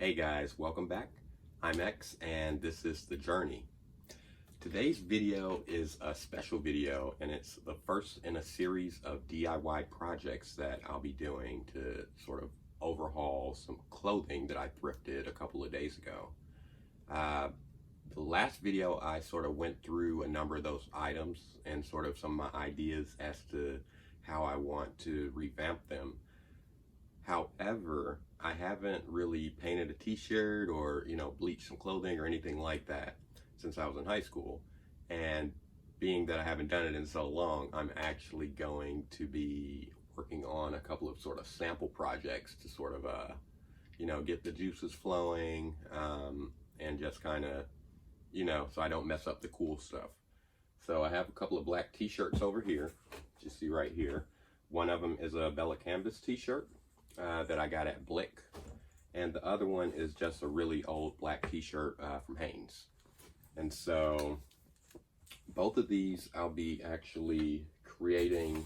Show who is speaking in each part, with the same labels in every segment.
Speaker 1: Hey guys, welcome back. I'm X and this is The Journey. Today's video is a special video and it's the first in a series of DIY projects that I'll be doing to sort of overhaul some clothing that I thrifted a couple of days ago. The last video I sort of went through a number of those items and sort of some of my ideas as to how I want to revamp them. However, I haven't really painted a t-shirt or, bleached some clothing or anything like that since I was in high school. And being that I haven't done it in so long, I'm actually going to be working on a couple of sort of sample projects to sort of, get the juices flowing and just kind of, so I don't mess up the cool stuff. So I have a couple of black t-shirts over here, you see right here. One of them is a Bella Canvas t-shirt that I got at Blick, and the other one is just a really old black t-shirt from Hanes. And so both of these I'll be actually creating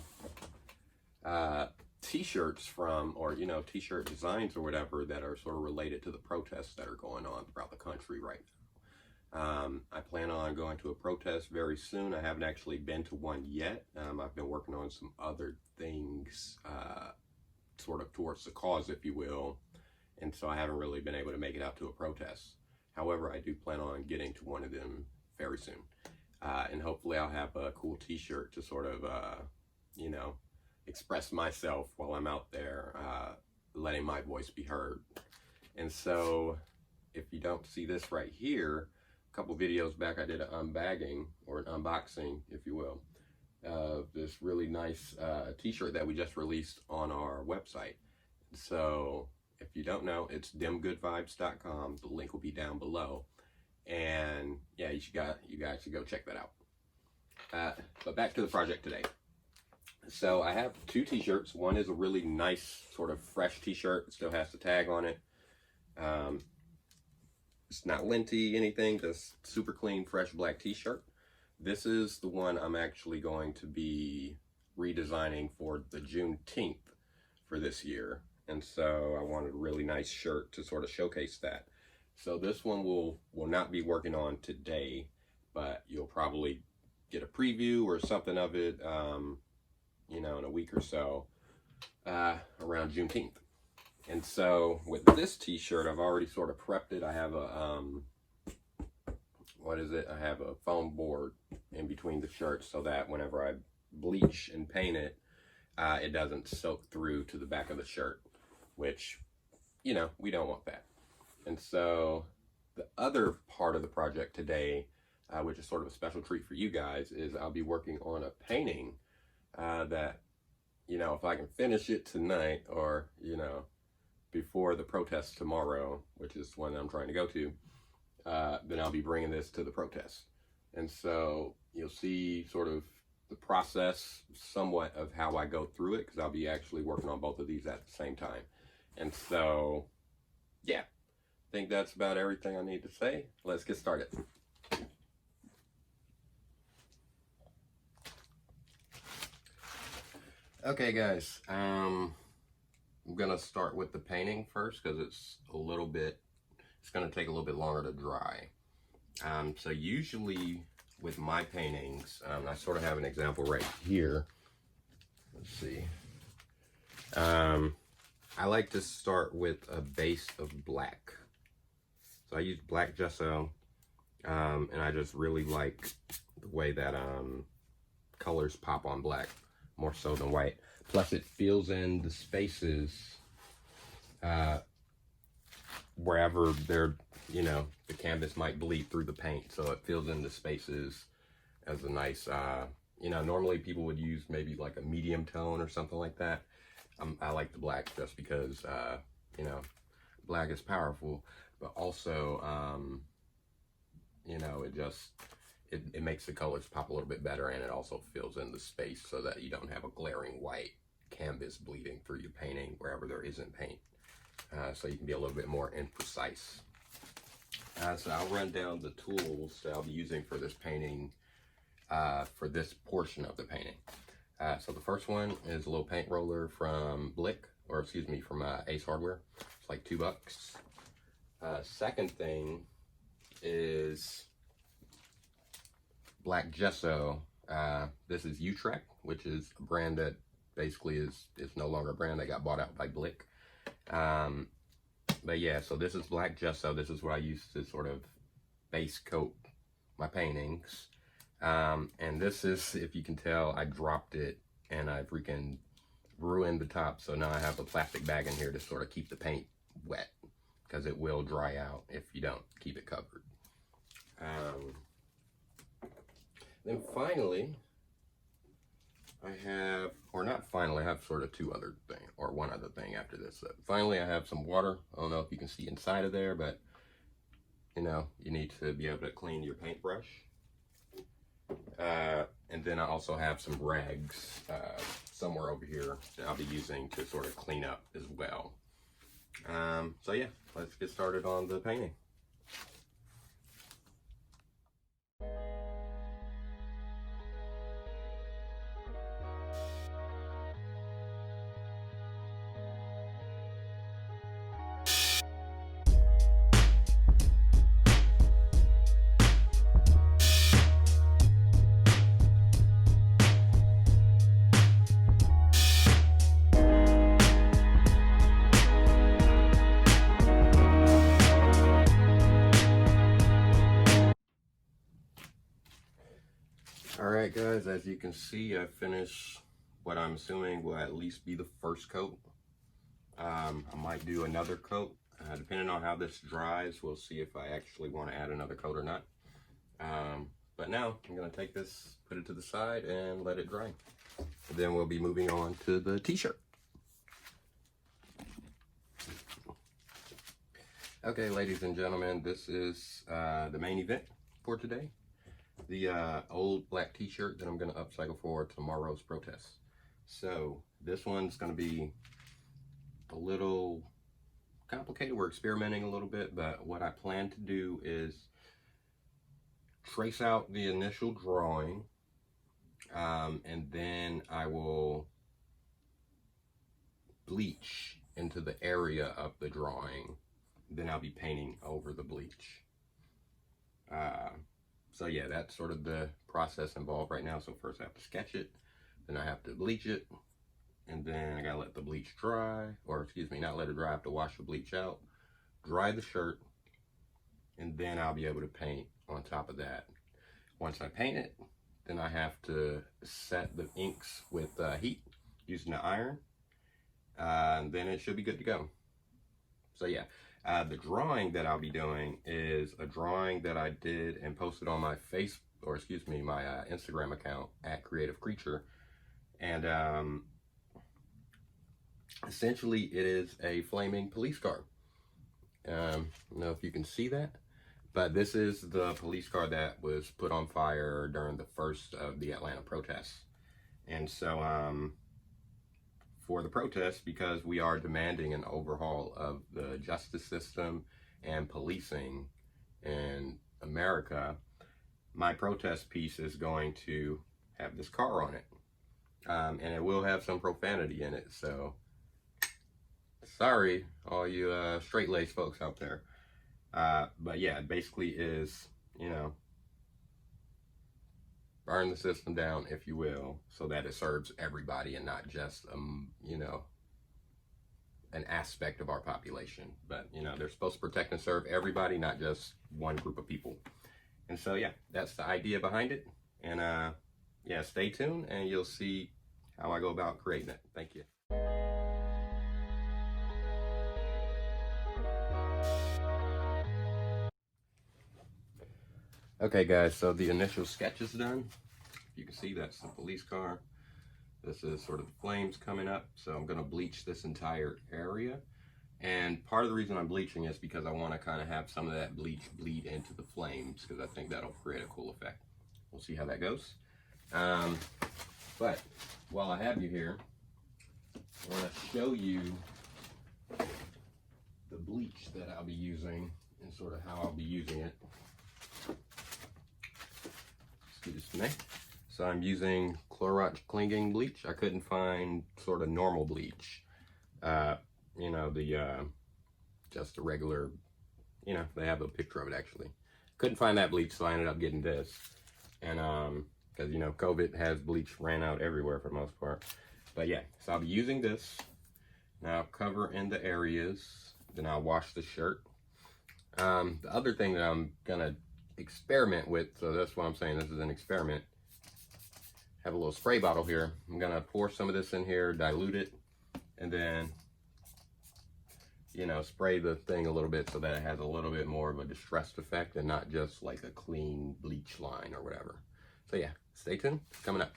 Speaker 1: t-shirts from, or t-shirt designs or whatever that are sort of related to the protests that are going on throughout the country right now. I plan on going to a protest very soon. I haven't actually been to one yet. I've been working on some other things sort of towards the cause, if you will, and so I haven't really been able to make it out to a protest. However, I do plan on getting to one of them very soon, and hopefully I'll have a cool t-shirt to sort of express myself while I'm out there, letting my voice be heard. And so if you don't see this right here, a couple videos back I did an unbagging, or an unboxing if you will, this really nice t-shirt that we just released on our website. So if you don't know, it's demgoodvibes.com. The link will be down below, and yeah, you guys should go check that out. But back to the project today. So I have two t-shirts. One is a really nice sort of fresh t-shirt. It still has the tag on it. It's not linty, anything, just super clean, fresh black t-shirt. This is the one I'm actually going to be redesigning for the Juneteenth for this year. And so I wanted a really nice shirt to sort of showcase that. So this one will not be working on today, but you'll probably get a preview or something of it, in a week or so, around Juneteenth. And so with this t-shirt, I've already sort of prepped it. I have a, I have a foam board in between the shirts so that whenever I bleach and paint it, it doesn't soak through to the back of the shirt, which, we don't want that. And so the other part of the project today, which is sort of a special treat for you guys, is I'll be working on a painting that, if I can finish it tonight or, before the protest tomorrow, which is one that I'm trying to go to, then I'll be bringing this to the protest. And so you'll see sort of the process somewhat of how I go through it, because I'll be actually working on both of these at the same time. And so, yeah, I think that's about everything I need to say. Let's get started. Okay, guys, I'm gonna start with the painting first because it's gonna take a little bit longer to dry. So usually with my paintings, I sort of have an example right here. Let's see. I like to start with a base of black. So I use black gesso, and I just really like the way that colors pop on black more so than white. Plus it fills in the spaces wherever they're, the canvas might bleed through the paint, so it fills in the spaces as a nice, normally people would use maybe like a medium tone or something like that. I like the black just because, black is powerful, but also, it makes the colors pop a little bit better, and it also fills in the space so that you don't have a glaring white canvas bleeding through your painting wherever there isn't paint. So you can be a little bit more imprecise. So I'll run down the tools that I'll be using for this painting, for this portion of the painting. So the first one is a little paint roller from Blick, or excuse me, from Ace Hardware. It's like $2. Second thing is black gesso. This is Utrecht, which is a brand that basically is no longer a brand. They got bought out by Blick. But yeah, so this is black gesso. This is what I use to sort of base coat my paintings. And this is, if you can tell, I dropped it and I freaking ruined the top. So now I have a plastic bag in here to sort of keep the paint wet, because it will dry out if you don't keep it covered. Then finally, I have, or not finally, I have sort of two other things, or one other thing after this. So finally, I have some water. I don't know if you can see inside of there, but you know, you need to be able to clean your paintbrush. And then I also have some rags somewhere over here that I'll be using to sort of clean up as well. So yeah, let's get started on the painting. Alright guys, as you can see, I finished what I'm assuming will at least be the first coat. I might do another coat. Depending on how this dries, we'll see if I actually want to add another coat or not. But now, I'm going to take this, put it to the side, and let it dry. And then we'll be moving on to the t-shirt. Okay, ladies and gentlemen, this is the main event for today. The old black t-shirt that I'm going to upcycle for tomorrow's protest. So this one's going to be a little complicated. We're experimenting a little bit, but what I plan to do is trace out the initial drawing, and then I will bleach into the area of the drawing. Then I'll be painting over the bleach. So yeah, that's sort of the process involved right now. So first I have to sketch it, then I have to bleach it, and then I gotta let the bleach dry, or excuse me, not let it dry, I have to wash the bleach out, dry the shirt, and then I'll be able to paint on top of that. Once I paint it, then I have to set the inks with heat using the iron, and then it should be good to go. So yeah. The drawing that I'll be doing is a drawing that I did and posted on my my Instagram account @CreativeCreature, and essentially it is a flaming police car. I don't know if you can see that, but this is the police car that was put on fire during the first of the Atlanta protests. And so for the protest, because we are demanding an overhaul of the justice system and policing in America, my protest piece is going to have this car on it. And it will have some profanity in it, so sorry, all you straight-laced folks out there. But yeah, it basically is, you know, burn the system down, if you will, so that it serves everybody and not just, you know, an aspect of our population. But, you know, they're supposed to protect and serve everybody, not just one group of people. And so, yeah, that's the idea behind it. And, yeah, stay tuned and you'll see how I go about creating it. Thank you. Okay guys, so the initial sketch is done. You can see that's the police car. This is sort of the flames coming up. So I'm gonna bleach this entire area. And part of the reason I'm bleaching is because I wanna kind of have some of that bleach bleed into the flames, because I think that'll create a cool effect. We'll see how that goes. But while I have you here, I wanna show you the bleach that I'll be using and sort of how I'll be using it. Excuse me. So I'm using Clorox clinging bleach. I couldn't find sort of normal bleach. You know, the just the regular, you know, they have a picture of it actually. Couldn't find that bleach, so I ended up getting this. And because you know, COVID has bleach ran out everywhere for the most part. But yeah, so I'll be using this. Now I'll cover in the areas, then I'll wash the shirt. The other thing that I'm gonna experiment with, so that's why I'm saying this is an experiment. Have a little spray bottle here. I'm gonna pour some of this in here, dilute it, and then, you know, spray the thing a little bit so that it has a little bit more of a distressed effect and not just like a clean bleach line or whatever. So yeah, stay tuned, coming up.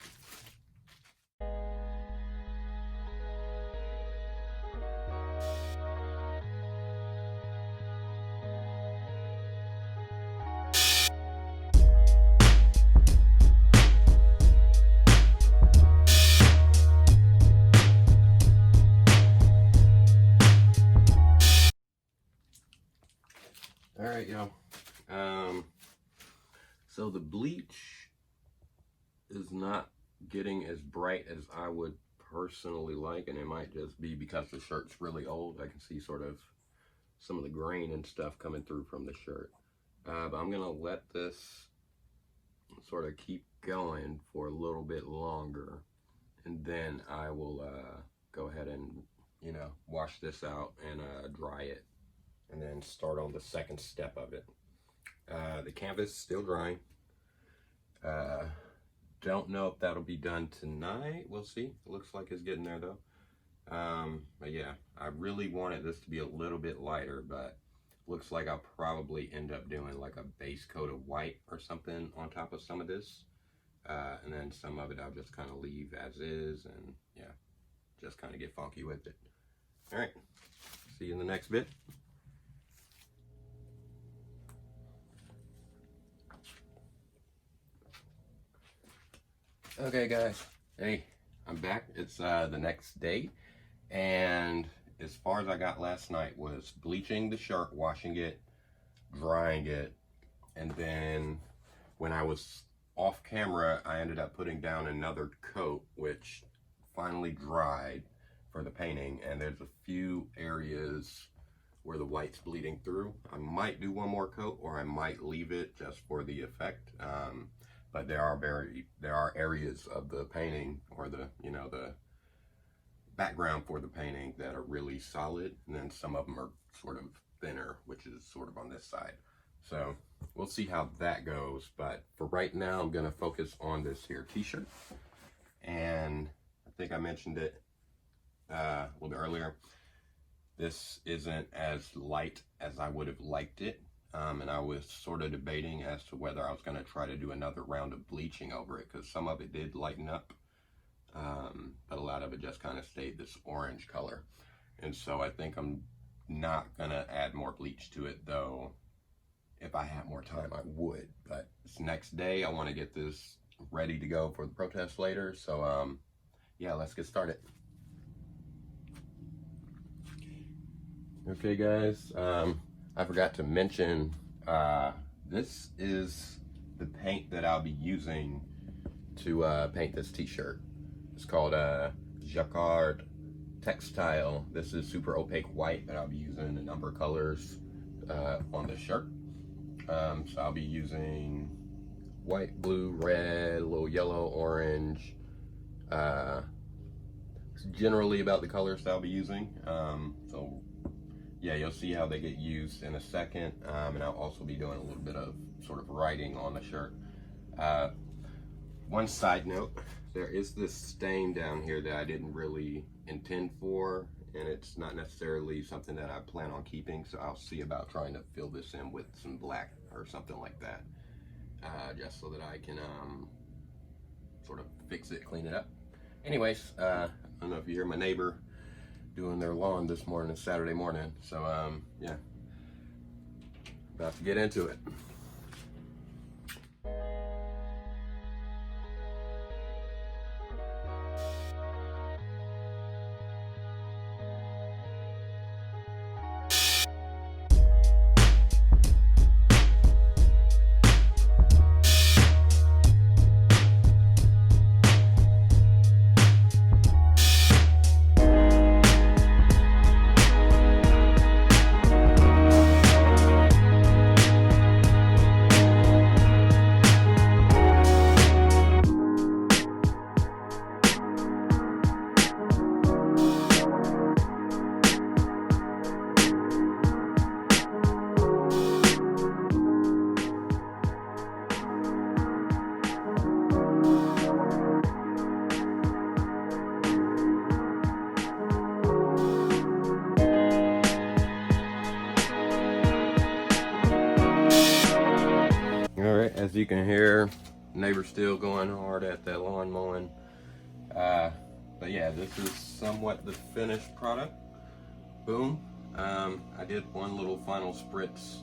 Speaker 1: All right, y'all. So the bleach is not getting as bright as I would personally like, and it might just be because the shirt's really old. I can see sort of some of the grain and stuff coming through from the shirt. But I'm gonna let this sort of keep going for a little bit longer, and then I will go ahead and, you know, wash this out and dry it, and then start on the second step of it. The canvas still drying. Don't know if that'll be done tonight. We'll see. It looks like it's getting there though. But yeah, I really wanted this to be a little bit lighter, but looks like I'll probably end up doing like a base coat of white or something on top of some of this. And then some of it I'll just kind of leave as is, and yeah, just kind of get funky with it. All right, see you in the next bit. Okay guys, hey, I'm back. It's the next day, and as far as I got last night was bleaching the shirt, washing it, drying it, and then when I was off camera, I ended up putting down another coat, which finally dried for the painting, and there's a few areas where the white's bleeding through. I might do one more coat, or I might leave it just for the effect. But there are areas of the painting, or the, you know, the background for the painting, that are really solid, and then some of them are sort of thinner, which is sort of on this side. So we'll see how that goes, but for right now I'm gonna focus on this here t-shirt. And I think I mentioned it a little bit earlier. This isn't as light as I would have liked it. And I was sort of debating as to whether I was going to try to do another round of bleaching over it, because some of it did lighten up, but a lot of it just kind of stayed this orange color. And so I think I'm not going to add more bleach to it, though if I had more time I would. But it's next day, I want to get this ready to go for the protest later. So yeah, let's get started. Okay guys, I forgot to mention, this is the paint that I'll be using to paint this t-shirt. It's called Tshirt Textile. This is super opaque white that I'll be using a number of colors on the shirt. So I'll be using white, blue, red, a little yellow, orange. It's generally about the colors that I'll be using. So yeah, you'll see how they get used in a second, and I'll also be doing a little bit of sort of writing on the shirt. One side note, there is this stain down here that I didn't really intend for, and it's not necessarily something that I plan on keeping, so I'll see about trying to fill this in with some black or something like that, just so that I can sort of fix it, clean it up. Anyways, I don't know if you hear my neighbor doing their lawn this morning, Saturday morning. So yeah, about to get into it. you can hear, neighbor's still going hard at that lawn mowing. But yeah, this is somewhat the finished product. Boom. I did one little final spritz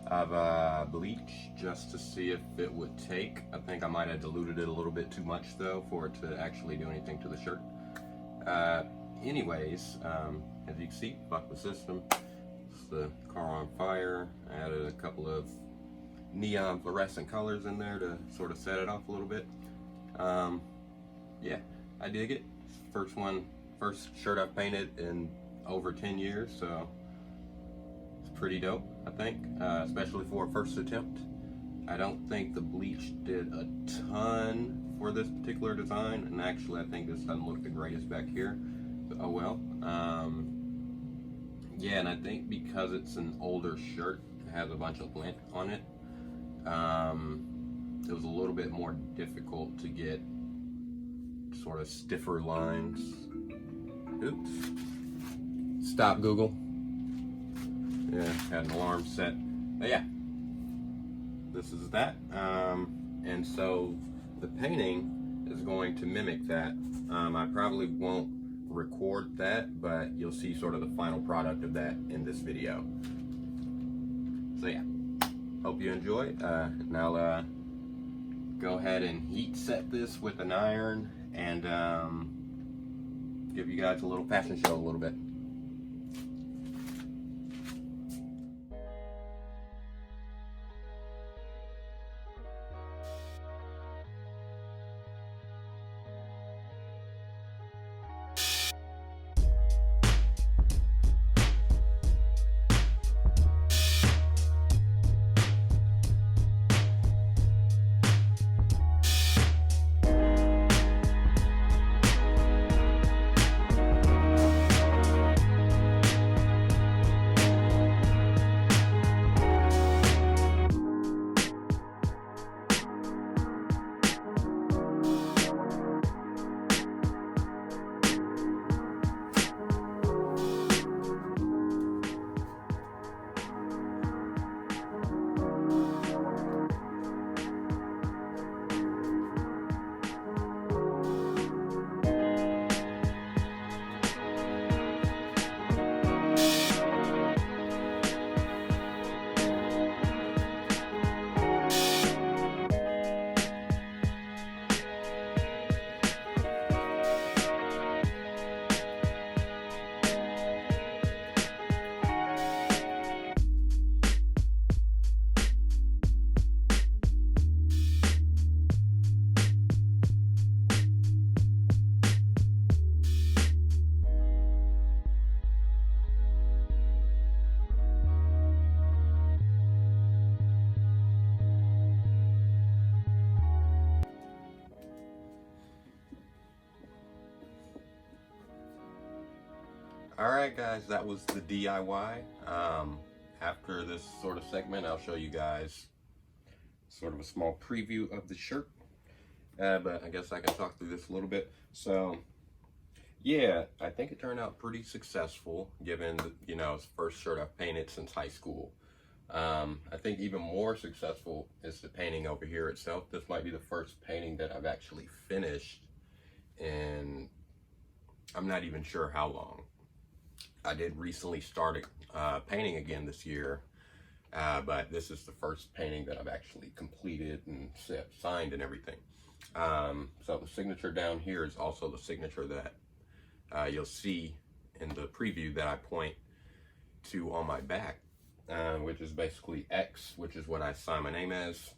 Speaker 1: of bleach just to see if it would take. I think I might have diluted it a little bit too much though for it to actually do anything to the shirt. Anyways, as you can see, fuck the system. It's the car on fire. I added a couple of neon fluorescent colors in there to sort of set it off a little bit. Yeah, I dig it. First shirt I've painted in over 10 years, so it's pretty dope, I think, especially for a first attempt. I don't think the bleach did a ton for this particular design, and actually I think this doesn't look the greatest back here, but oh well. Yeah, and I think because it's an older shirt, it has a bunch of lint on it, it was a little bit more difficult to get sort of stiffer lines. Oops. Stop, Google. Yeah, had an alarm set. But yeah, this is that. And so the painting is going to mimic that. I probably won't record that, but you'll see sort of the final product of that in this video. So yeah, hope you enjoy. Now go ahead and heat set this with an iron and give you guys a little fashion show a little bit. Alright guys, that was the DIY. After this sort of segment, I'll show you guys sort of a small preview of the shirt. But I guess I can talk through this a little bit. So, yeah, I think it turned out pretty successful, given, you know, it's the first shirt I've painted since high school. I think even more successful is the painting over here itself. This might be the first painting that I've actually finished, and I'm not even sure how long. I did recently start painting again this year, but this is the first painting that I've actually completed and signed and everything. So the signature down here is also the signature that you'll see in the preview that I point to on my back, which is basically X, which is what I sign my name as.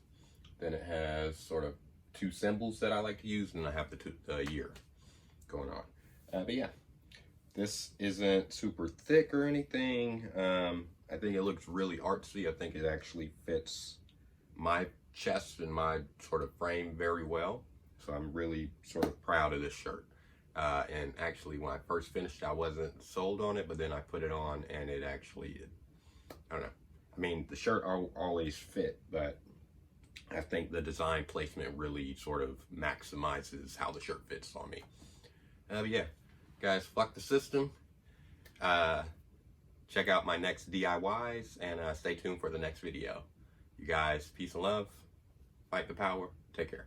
Speaker 1: Then it has sort of two symbols that I like to use, and I have the year going on. But yeah. This isn't super thick or anything. I think it looks really artsy. I think it actually fits my chest and my sort of frame very well. So I'm really sort of proud of this shirt. And actually when I first finished, I wasn't sold on it, but then I put it on and it actually, I don't know. I mean, the shirt always fit, but I think the design placement really sort of maximizes how the shirt fits on me. But yeah. Guys, fuck the system. Check out my next DIYs and stay tuned for the next video. You guys, peace and love. fight the power. Take care.